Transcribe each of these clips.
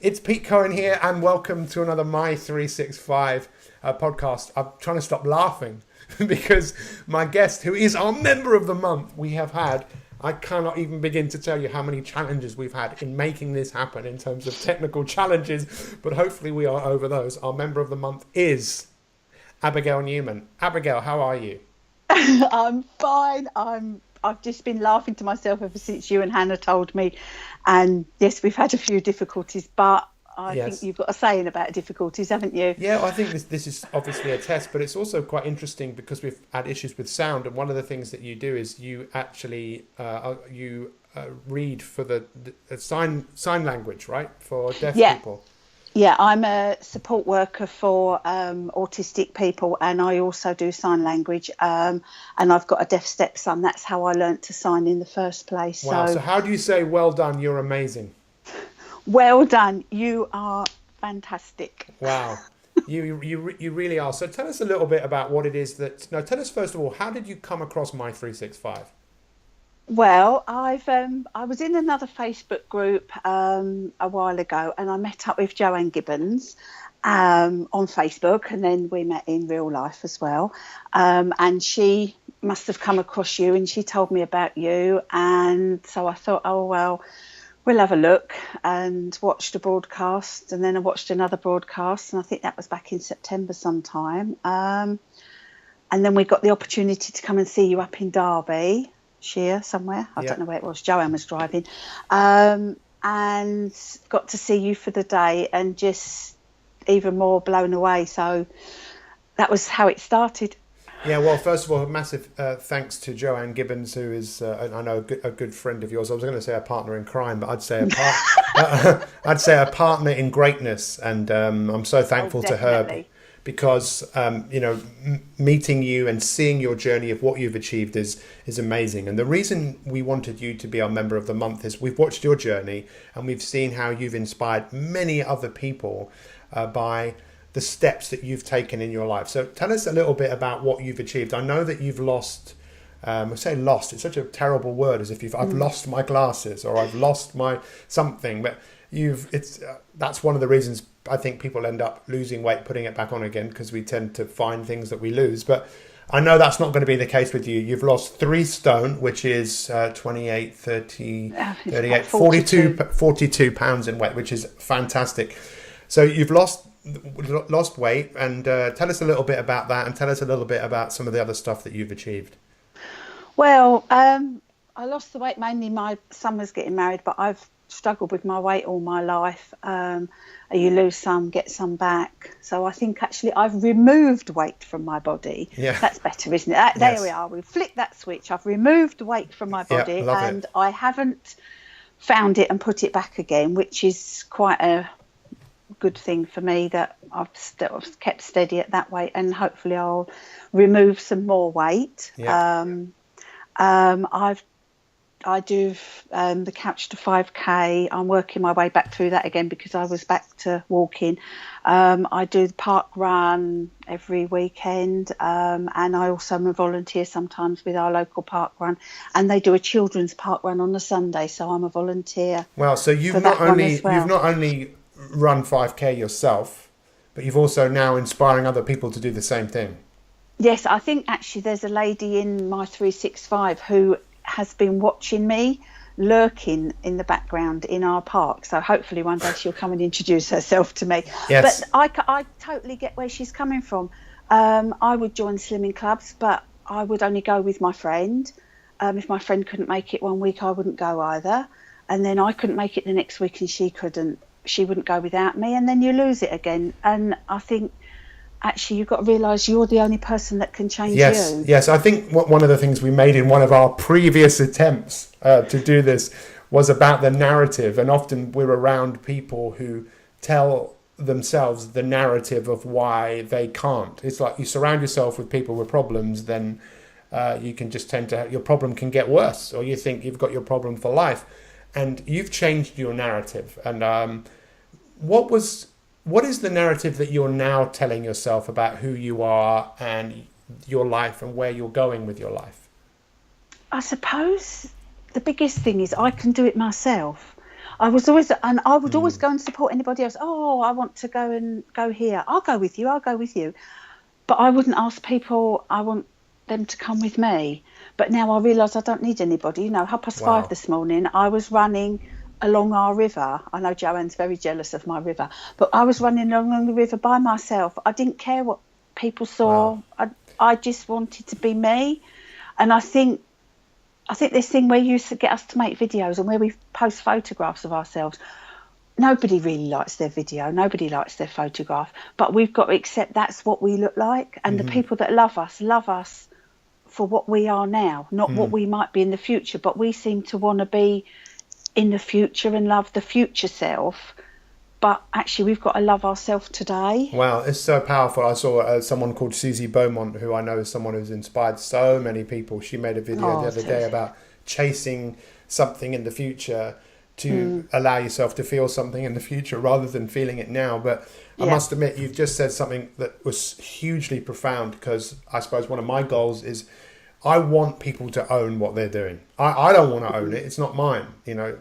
It's Pete Cohen here, and welcome to another My 365 podcast. I'm trying to stop laughing because my guest, who is our member of the month, I cannot even begin to tell you how many challenges we've had in making this happen in terms of technical challenges, but hopefully we are over those. Our member of the month is Abigail Newman. Abigail, how are you? I'm fine. I've just been laughing to myself ever since you and Hannah told me. And yes, we've had a few difficulties, but I think you've got a saying about difficulties, haven't you? Yeah, I think this is obviously a test, but it's also quite interesting because we've had issues with sound. And one of the things that you do is you actually read for the sign language, right, for deaf people. Yeah, I'm a support worker for autistic people, and I also do sign language. And I've got a deaf stepson. That's how I learnt to sign in the first place. Wow. So how do you say, well done, you're amazing? Well done, you are fantastic. Wow. You really are. So tell us a little bit about what it is tell us first of all, how did you come across My 365? Well, I was in another Facebook group a while ago, and I met up with Joanne Gibbons on Facebook, and then we met in real life as well. And she must have come across you, and she told me about you, and so I thought, oh well, we'll have a look, and watched a broadcast, and then I watched another broadcast, and I think that was back in September sometime. And then we got the opportunity to come and see you up in Derby. Somewhere. I don't know where it was. Joanne was driving. And got to see you for the day and just even more blown away. So that was how it started. Yeah, well, first of all, a massive thanks to Joanne Gibbons, who is, I know, a good friend of yours. I was going to say a partner in crime, but I'd say a partner in greatness. And I'm so thankful to her. Because, meeting you and seeing your journey of what you've achieved is amazing. And the reason we wanted you to be our member of the month is we've watched your journey and we've seen how you've inspired many other people by the steps that you've taken in your life. So tell us a little bit about what you've achieved. I know that you've lost, I say lost, it's such a terrible word, as if I've lost my glasses or I've lost my something, but that's one of the reasons I think people end up losing weight, putting it back on again, because we tend to find things that we lose. But I know that's not going to be the case with you. You've lost 3 stone, which is 28, 30, 38, 42 pounds in weight, which is fantastic. So you've lost weight, and tell us a little bit about that, and tell us a little bit about some of the other stuff that you've achieved. Well, I lost the weight mainly. My son was getting married, but I've struggled with my weight all my life. You lose some, get some back. So I think actually I've removed weight from my body. Yeah. That's better, isn't it? There we are. We've flicked that switch. I've removed weight from my body, and I haven't found it and put it back again, which is quite a good thing for me, that I've kept steady at that weight, and hopefully I'll remove some more weight. Yeah. I do the Couch to 5K. I'm working my way back through that again because I was back to walking. I do the park run every weekend, and I also am a volunteer sometimes with our local park run, and they do a children's park run on a Sunday, so I'm a volunteer. Wow! So you've not only run 5K yourself, but you've also now inspiring other people to do the same thing. Yes, I think actually there's a lady in My 365 who has been watching me, lurking in the background in our park. So hopefully one day she'll come and introduce herself to me. Yes. But I totally get where she's coming from. I would join slimming clubs, but I would only go with my friend. If my friend couldn't make it one week, I wouldn't go either. And then I couldn't make it the next week, and she wouldn't go without me. And then you lose it again. And I think actually you've got to realise you're the only person that can change you. Yes, I think one of the things we made in one of our previous attempts to do this was about the narrative. And often we're around people who tell themselves the narrative of why they can't. It's like you surround yourself with people with problems, then you can just tend to, your problem can get worse, or you think you've got your problem for life. And you've changed your narrative. And what is the narrative that you're now telling yourself about who you are and your life and where you're going with your life? I suppose the biggest thing is I can do it myself. I was always, and I would always go and support anybody else. Oh, I want to go here. I'll go with you. I'll go with you. But I wouldn't ask people. I want them to come with me. But now I realise I don't need anybody. You know, 5:30 Wow. this morning, I was running along our river. I know Joanne's very jealous of my river, but I was running along the river by myself. I didn't care what people saw. Wow. I just wanted to be me. And I think this thing where you get us to make videos and where we post photographs of ourselves, nobody really likes their video, nobody likes their photograph, but we've got to accept that's what we look like. And the people that love us for what we are now, not what we might be in the future, but we seem to want to be in the future and love the future self. But actually, we've got to love ourselves today. Wow, it's so powerful. I saw someone called Susie Beaumont, who I know is someone who's inspired so many people. She made a video the other day about chasing something in the future to allow yourself to feel something in the future rather than feeling it now. But I must admit, you've just said something that was hugely profound, because I suppose one of my goals is I want people to own what they're doing. I don't want to own it. It's not mine, you know.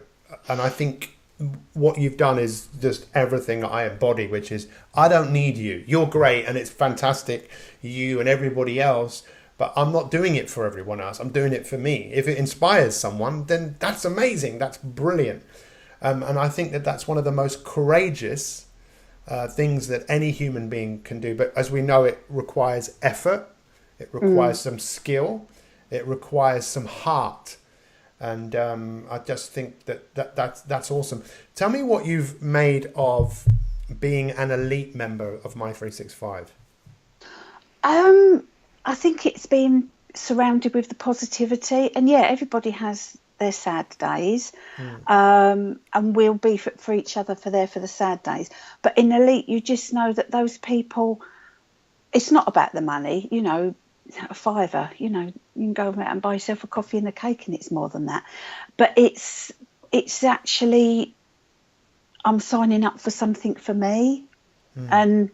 And I think what you've done is just everything I embody, which is I don't need you. You're great and it's fantastic, you and everybody else, but I'm not doing it for everyone else. I'm doing it for me. If it inspires someone, then that's amazing. That's brilliant. And I think that that's one of the most courageous things that any human being can do. But as we know, it requires effort. It requires some skill. It requires some heart. And I just think that's awesome. Tell me what you've made of being an elite member of My365. I think it's been surrounded with the positivity, and everybody has their sad days, and we'll be for each other for the sad days. But in elite, you just know that those people, it's not about the money, you know. A fiver, you know, you can go out and buy yourself a coffee and a cake, and it's more than that. But it's actually, I'm signing up for something for me, and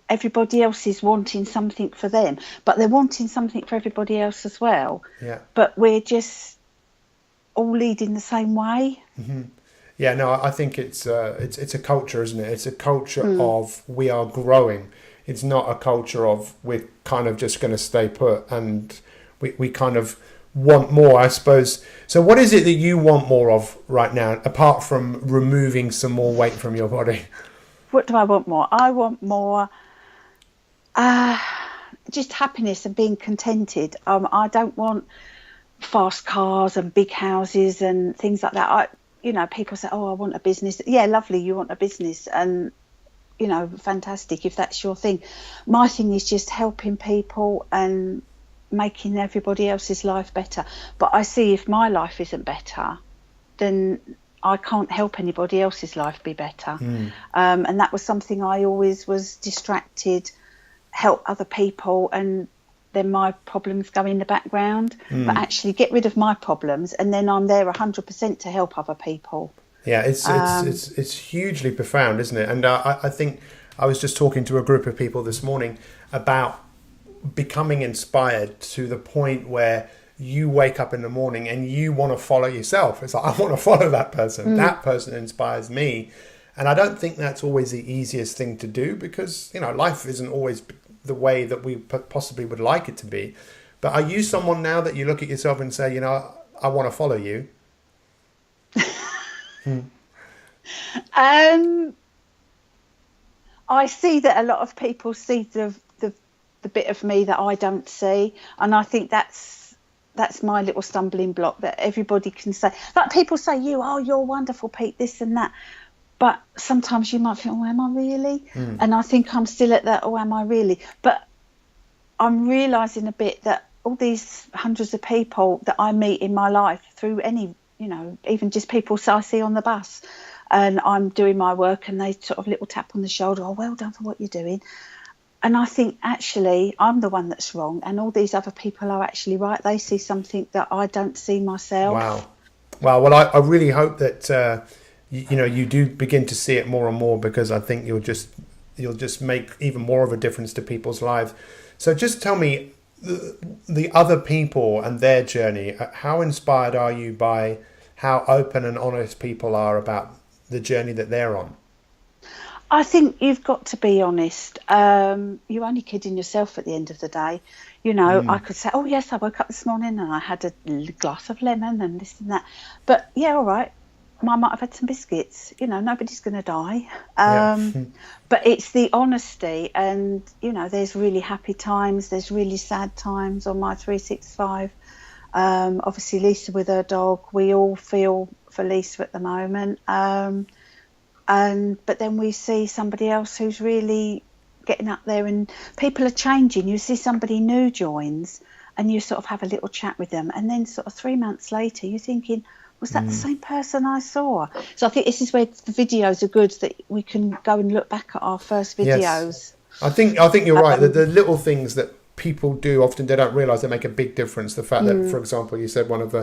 everybody else is wanting something for them, but they're wanting something for everybody else as well. Yeah. But we're just all leading the same way. Yeah, no, I think it's a culture, isn't it? It's a culture of we are growing. It's not a culture of we're kind of just going to stay put, and we kind of want more, I suppose. So what is it that you want more of right now, apart from removing some more weight from your body? What do I want more? I want more just happiness and being contented. I don't want fast cars and big houses and things like that. People say, oh, I want a business. Yeah, lovely, you want a business, and you know, fantastic if that's your thing. My thing is just helping people and making everybody else's life better. But I see if my life isn't better, then I can't help anybody else's life be better. And that was something I always was distracted, help other people, and then my problems go in the background. But actually get rid of my problems, and then I'm there 100% to help other people. Yeah, it's hugely profound, isn't it? And I think I was just talking to a group of people this morning about becoming inspired to the point where you wake up in the morning and you want to follow yourself. It's like, I want to follow that person. That person inspires me. And I don't think that's always the easiest thing to do, because, you know, life isn't always the way that we possibly would like it to be. But are you someone now that you look at yourself and say, you know, I want to follow you? I see that a lot of people see the bit of me that I don't see, and I think that's my little stumbling block, that everybody can say, like people say, you're wonderful, Pete, this and that, but sometimes you might think, oh, am I really? And I think I'm still at that, oh, am I really? But I'm realising a bit that all these hundreds of people that I meet in my life through any, you know, even just people I see on the bus, and I'm doing my work and they sort of little tap on the shoulder, oh, well done for what you're doing. And I think actually I'm the one that's wrong, and all these other people are actually right. They see something that I don't see myself. Wow. Well, I really hope that you do begin to see it more and more, because I think you'll just make even more of a difference to people's lives. So just tell me, the other people and their journey, how inspired are you by how open and honest people are about the journey that they're on. I think you've got to be honest. You're only kidding yourself at the end of the day. I could say, oh, yes, I woke up this morning and I had a glass of lemon and this and that. But, yeah, all right, I might have had some biscuits. Nobody's going to die. But it's the honesty and, there's really happy times. There's really sad times on my 365. Obviously, Lisa with her dog, we all feel for Lisa at the moment. But then we see somebody else who's really getting up there and people are changing. You see somebody new joins and you sort of have a little chat with them. And then sort of 3 months later, you're thinking, was that the same person I saw? So I think this is where the videos are good, that we can go and look back at our first videos. Yes. I think you're right. The little things that people do, often they don't realise they make a big difference. The fact that, for example, you said one of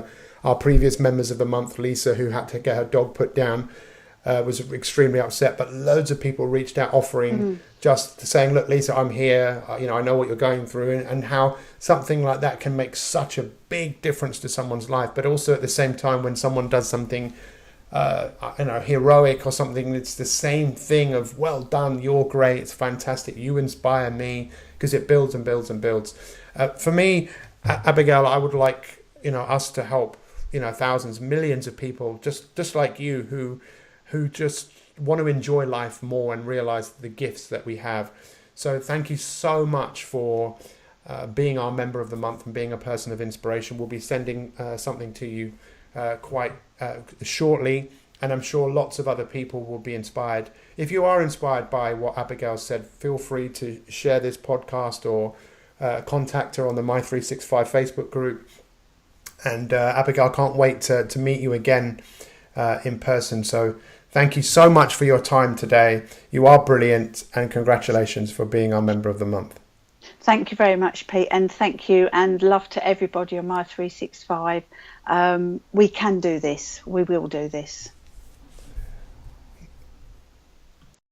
our previous members of the month, Lisa, who had to get her dog put down, was extremely upset, but loads of people reached out offering, just saying, look, Lisa, I'm here, I know what you're going through, and how something like that can make such a big difference to someone's life. But also at the same time, when someone does something heroic or something, it's the same thing of, well done, you're great, it's fantastic, you inspire me, because it builds and builds and builds. For me, Abigail, I would like us to help thousands, millions of people just like you who just want to enjoy life more and realize the gifts that we have. So thank you so much for being our member of the month and being a person of inspiration. We'll be sending something to you quite shortly, and I'm sure lots of other people will be inspired. If you are inspired by what Abigail said, feel free to share this podcast or contact her on the My365 Facebook group. And Abigail, can't wait to meet you again in person. So thank you so much for your time today. You are brilliant, and congratulations for being our member of the month. Thank you very much, Pete, and thank you and love to everybody on My365. We can do this. We will do this.